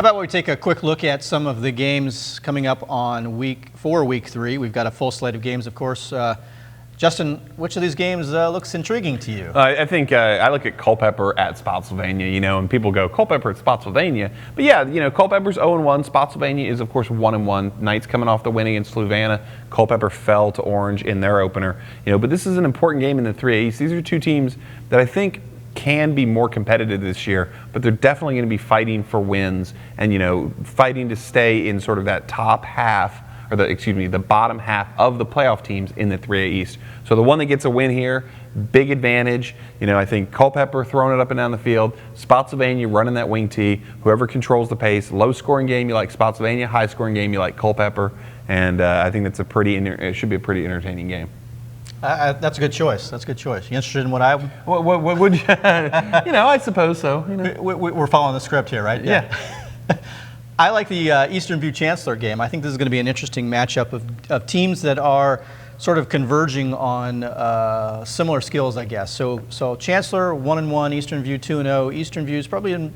How about we take a quick look at some of the games coming up on week 3. We've got a full slate of games, of course. Justin, which of these games looks intriguing to you? I think I look at Culpeper at Spotsylvania, and people go, Culpeper at Spotsylvania. But yeah, Culpeper's 0-1. Spotsylvania is, of course, 1-1. Knights coming off the win against Louisiana. Culpeper fell to Orange in their opener. But this is an important game in the 3A East. These are two teams that I think can be more competitive this year, but they're definitely going to be fighting for wins and, fighting to stay in sort of that top half, or the bottom half of the playoff teams in the 3A East. So the one that gets a win here, big advantage. I think Culpeper throwing it up and down the field, Spotsylvania running that wing T, whoever controls the pace. Low scoring game, you like Spotsylvania. High scoring game, you like Culpeper. And I think that's it should be a pretty entertaining game. That's a good choice. That's a good choice. You interested in what I? What would you? I suppose so. We're following the script here, right? Yeah. I like the Eastern View Chancellor game. I think this is going to be an interesting matchup of teams that are sort of converging on similar skills, I guess. So Chancellor 1-1, Eastern View 2-0. Eastern View's probably been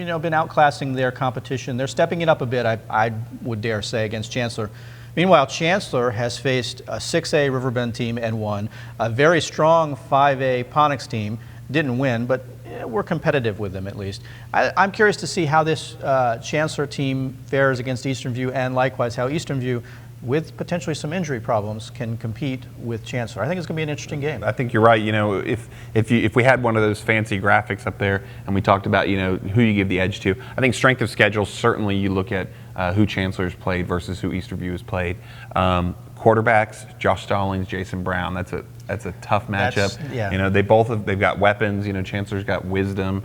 outclassing their competition. They're stepping it up a bit, I would dare say, against Chancellor. Meanwhile, Chancellor has faced a 6A Riverbend team and won. A very strong 5A Ponix team. Didn't win, but we're competitive with them at least. I'm curious to see how this Chancellor team fares against Eastern View, and likewise how Eastern View, with potentially some injury problems, can compete with Chancellor. I think it's going to be an interesting game. I think you're right. If we had one of those fancy graphics up there and we talked about who you give the edge to, I think strength of schedule, certainly you look at who Chancellor's played versus who Eastern View has played. Quarterbacks, Josh Stallings, Jason Brown. That's a tough matchup. They've got weapons. Chancellor's got wisdom.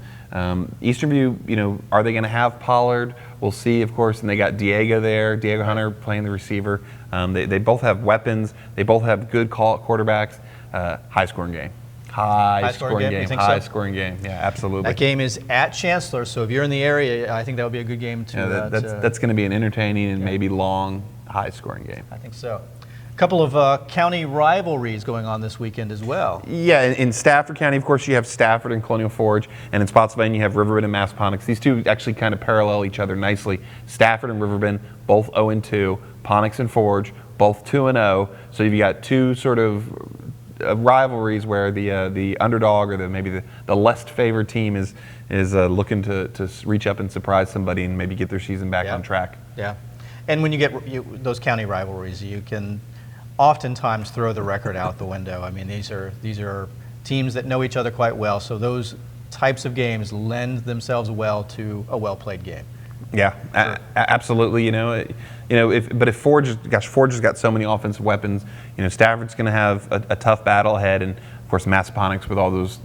Eastern View, are they going to have Pollard? We'll see, of course. And they got Diego there, Diego Hunter playing the receiver. They both have weapons. They both have good quarterbacks. High scoring game. High scoring game. Yeah, absolutely. That game is at Chancellor, so if you're in the area, I think that would be a good game to. That's going to be an entertaining and maybe long, high scoring game. I think so. A couple of county rivalries going on this weekend as well. Yeah, in Stafford County, of course, you have Stafford and Colonial Forge, and in Spotsylvania, you have Riverbend and Massaponix. These two actually kind of parallel each other nicely. Stafford and Riverbend, both 0-2. Ponix and Forge, both 2-0. So you've got two sort of rivalries where the underdog or maybe the less favored team is looking to reach up and surprise somebody and maybe get their season back on track. Yeah, and when you get those county rivalries, you can oftentimes throw the record out the window. I mean, these are teams that know each other quite well, so those types of games lend themselves well to a well-played game. Yeah, sure. Absolutely. If Forge has got so many offensive weapons, Stafford's going to have a tough battle ahead, and of course Massaponix with all those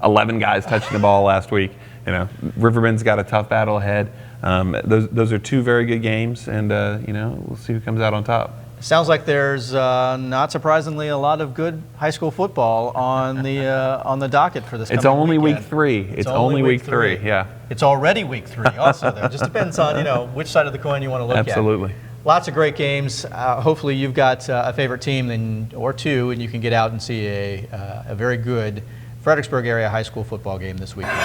11 guys touching the ball last week. Riverbend's got a tough battle ahead. Those are two very good games, and we'll see who comes out on top. Sounds like there's, not surprisingly, a lot of good high school football on the docket for this. It's only weekend. week 3. It's only week 3. Yeah. It's already week 3. Also, though, just depends on which side of the coin you want to look at. Absolutely. Lots of great games. Hopefully, you've got a favorite team or two, and you can get out and see a very good Fredericksburg area high school football game this weekend.